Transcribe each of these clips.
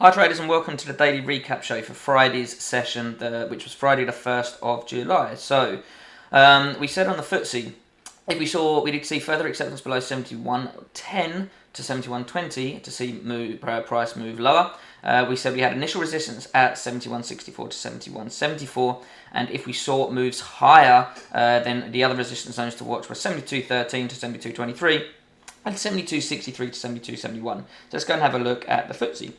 Hi traders, and welcome to the daily recap show for Friday's session, which was Friday the 1st of July. So, we said on the FTSE, we did see further acceptance below 71.10 to 71.20 to see price move lower. We said we had initial resistance at 71.64 to 71.74, and if we saw moves higher, then the other resistance zones to watch were 72.13 to 72.23 and 72.63 to 72.71. So let's go and have a look at the FTSE.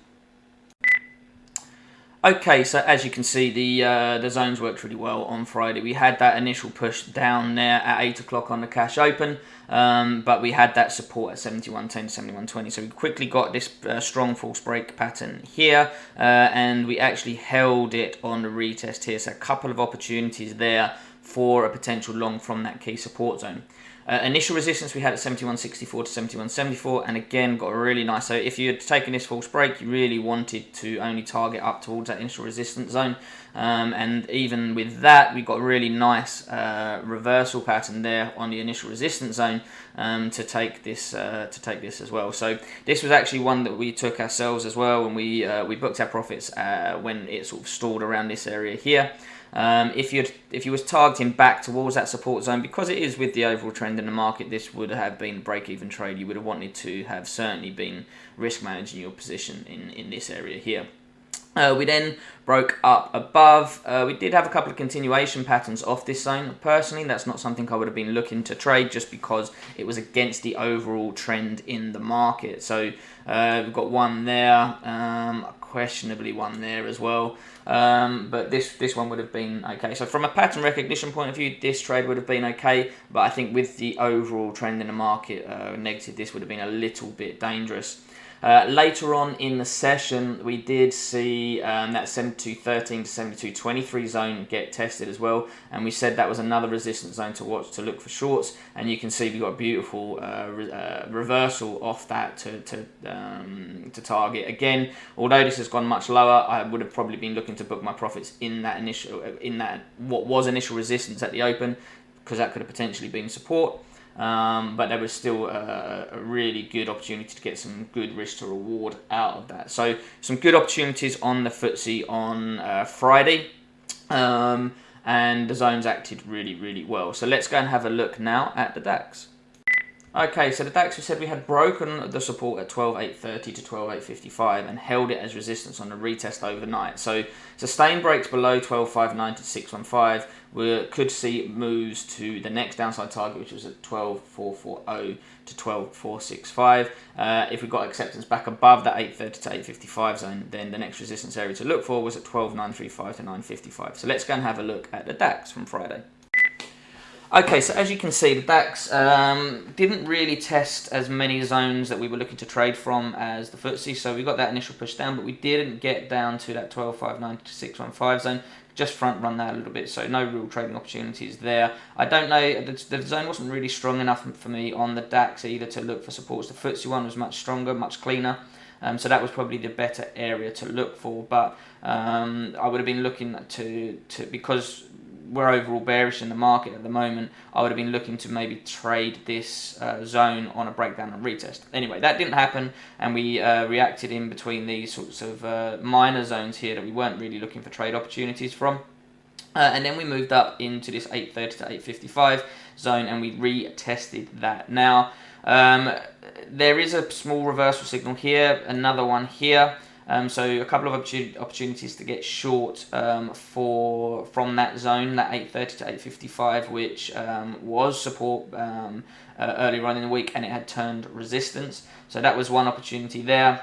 Okay, so as you can see, the zones worked really well on Friday. We had that initial push down there at 8 o'clock on the cash open, but we had that support at 71.10 to 71.20. So we quickly got this strong false break pattern here, and we actually held it on the retest here. So a couple of opportunities there for a potential long from that key support zone. Initial resistance we had at 71.64 to 71.74, and again got a really nice. So if you had taken this false break, you really wanted to only target up towards that initial resistance zone, and even with that, we got a really nice reversal pattern there on the initial resistance zone to take this as well. So this was actually one that we took ourselves as well, and we booked our profits when it sort of stalled around this area here. If you was targeting back towards that support zone, because it is with the overall trend in the market, this would have been a break-even trade. You would have wanted to have certainly been risk managing your position in this area here. We then broke up above. We did have a couple of continuation patterns off this zone. Personally, that's not something I would have been looking to trade just because it was against the overall trend in the market. So we've got one there, questionably one there as well. But this one would have been okay. So from a pattern recognition point of view, this trade would have been okay. But I think with the overall trend in the market negative, this would have been a little bit dangerous. Later on in the session, we did see that 72.13 to 72.23 zone get tested as well, and we said that was another resistance zone to watch to look for shorts. And you can see we got a beautiful reversal off that to target again. Although this has gone much lower, I would have probably been looking to book my profits in that what was initial resistance at the open, because that could have potentially been support. But there was still a really good opportunity to get some good risk to reward out of that. So some good opportunities on the FTSE on Friday, and the zones acted really, really well. So let's go and have a look now at the DAX. Okay, so the DAX, we said we had broken the support at 12.830 to 12.855 and held it as resistance on the retest overnight. So sustained breaks below 12.59 to 615. We could see moves to the next downside target, which was at 12.440 to 12.465. If we got acceptance back above that 8.30 to 8.55 zone, then the next resistance area to look for was at 12.935 to 9.55. So let's go and have a look at the DAX from Friday. Okay, so as you can see, the DAX didn't really test as many zones that we were looking to trade from as the FTSE. So we got that initial push down, but we didn't get down to that 12.59 to 615 zone. Just front run that a little bit, so no real trading opportunities there. I don't know, the zone wasn't really strong enough for me on the DAX either to look for supports. The FTSE one was much stronger, much cleaner. So that was probably the better area to look for. But I would have been looking to because we're overall bearish in the market at the moment, I would have been looking to maybe trade this zone on a breakdown and retest. Anyway, that didn't happen, and we reacted in between these sorts of minor zones here that we weren't really looking for trade opportunities from. And then we moved up into this 8.30 to 8.55 zone, and we retested that. Now, there is a small reversal signal here, another one here. So a couple of opportunities to get short from that zone, that 8.30 to 8.55, which was support earlier on in the week, and it had turned resistance. So that was one opportunity there.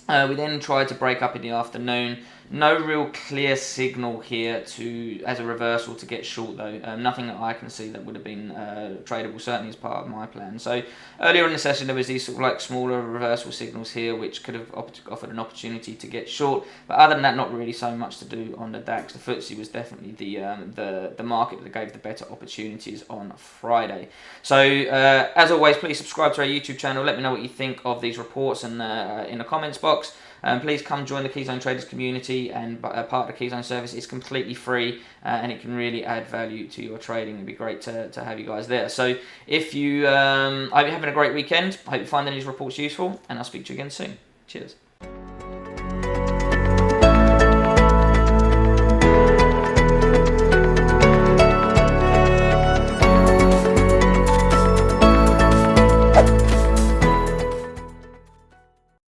We then tried to break up in the afternoon. No real clear signal here as a reversal to get short though. Nothing that I can see that would have been tradable, certainly as part of my plan. So earlier in the session there was these sort of like smaller reversal signals here which could have offered an opportunity to get short. But other than that, not really so much to do on the DAX. The FTSE was definitely the market that gave the better opportunities on Friday. So as always, please subscribe to our YouTube channel. Let me know what you think of these reports and in the comments box. Please come join the Keyzone Traders community, and part of the Keyzone service is completely free, and it can really add value to your trading. It'd be great to have you guys there. So if you, I hope you're having a great weekend. I hope you find these reports useful, and I'll speak to you again soon. Cheers.